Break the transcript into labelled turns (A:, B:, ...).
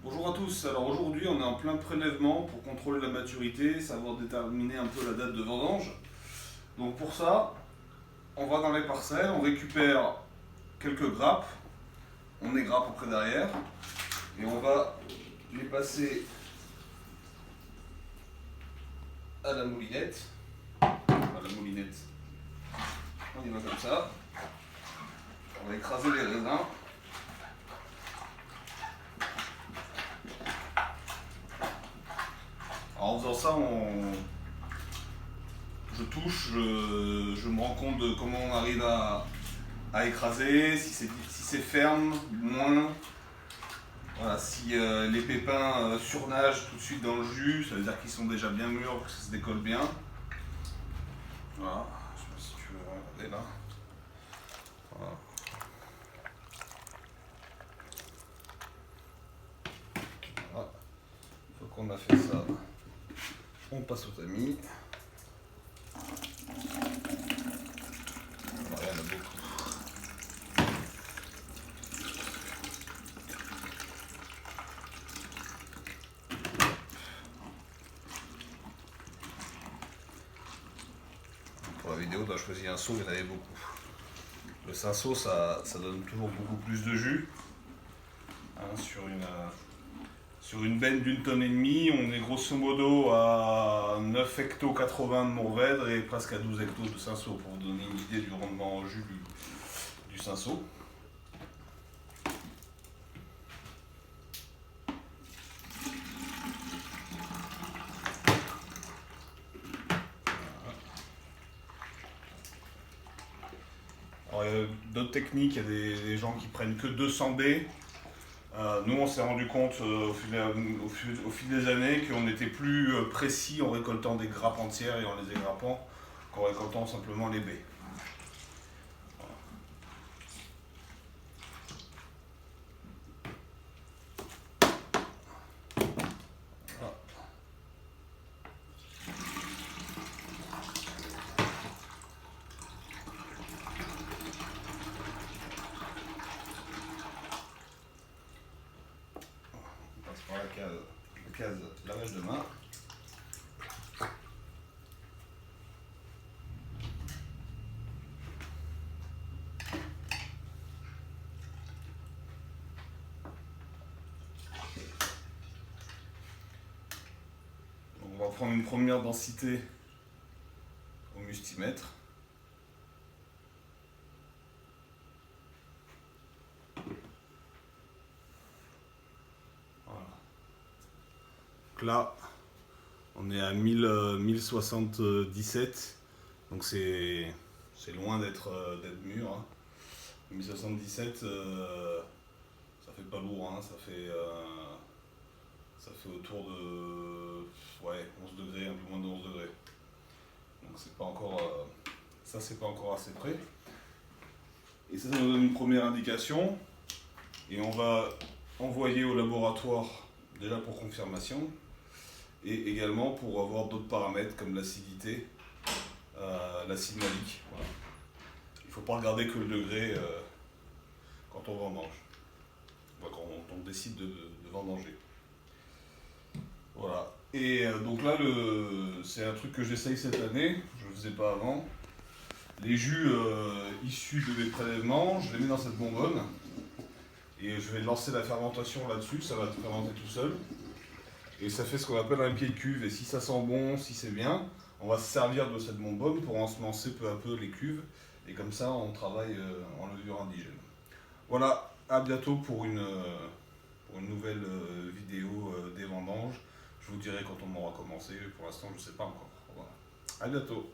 A: Bonjour à tous, alors aujourd'hui on est en plein prélèvement pour contrôler la maturité, savoir déterminer un peu la date de vendange. Donc pour ça, on va dans les parcelles, on récupère quelques grappes, on égrappe après derrière, et on va les passer à la moulinette. On y va comme ça, on va écraser les raisins. Alors en faisant ça, je touche, je me rends compte de comment on arrive à écraser, si c'est ferme, moins. Voilà, si les pépins surnagent tout de suite dans le jus, ça veut dire qu'ils sont déjà bien mûrs, que ça se décolle bien. Voilà, je sais pas si tu veux regarder là. Voilà. Voilà. Une fois qu'on a fait ça, on passe au tamis. Voilà, il y en a beaucoup. Pour la vidéo, on a choisi un seau, il y en avait beaucoup. Le cinceau, ça donne toujours beaucoup plus de jus. Hein, sur une benne d'1,5 tonne, on est grosso modo à 9 hecto 80 de Mourvèdre et presque à 12 hectos de cinceau, pour vous donner une idée du rendement en jus du cinceau. Alors, il y a d'autres techniques, il y a des gens qui prennent que 200 B. Nous, on s'est rendu compte au fil des années qu'on était plus précis en récoltant des grappes entières et en les égrappant qu'en récoltant simplement les baies. Voilà. On passe par la case lavage de main. On va prendre une première densité au mustimètre. Voilà. Donc là, on est à 1077, donc c'est loin d'être mûr. Hein. 1077, ça fait pas lourd, hein. Ça fait autour de 11 degrés, un peu moins de 11 degrés. Donc c'est pas encore, ça c'est pas encore assez près. Et ça nous donne une première indication. Et on va envoyer au laboratoire déjà pour confirmation. Et également pour avoir d'autres paramètres comme l'acidité, l'acide malique. Voilà. Il ne faut pas regarder que le degré quand on vendange, quand on décide de vendanger. Voilà. Et donc là, c'est un truc que j'essaye cette année, je ne le faisais pas avant. Les jus issus de mes prélèvements, je les mets dans cette bonbonne et je vais lancer la fermentation là-dessus, ça va fermenter tout seul. Et ça fait ce qu'on appelle un pied de cuve, et si ça sent bon, si c'est bien, on va se servir de cette bonbonne pour ensemencer peu à peu les cuves, et comme ça on travaille en levure indigène. Voilà, à bientôt pour une nouvelle vidéo des vendanges. Je vous dirai quand on aura commencé, pour l'instant je ne sais pas encore. Voilà. À bientôt.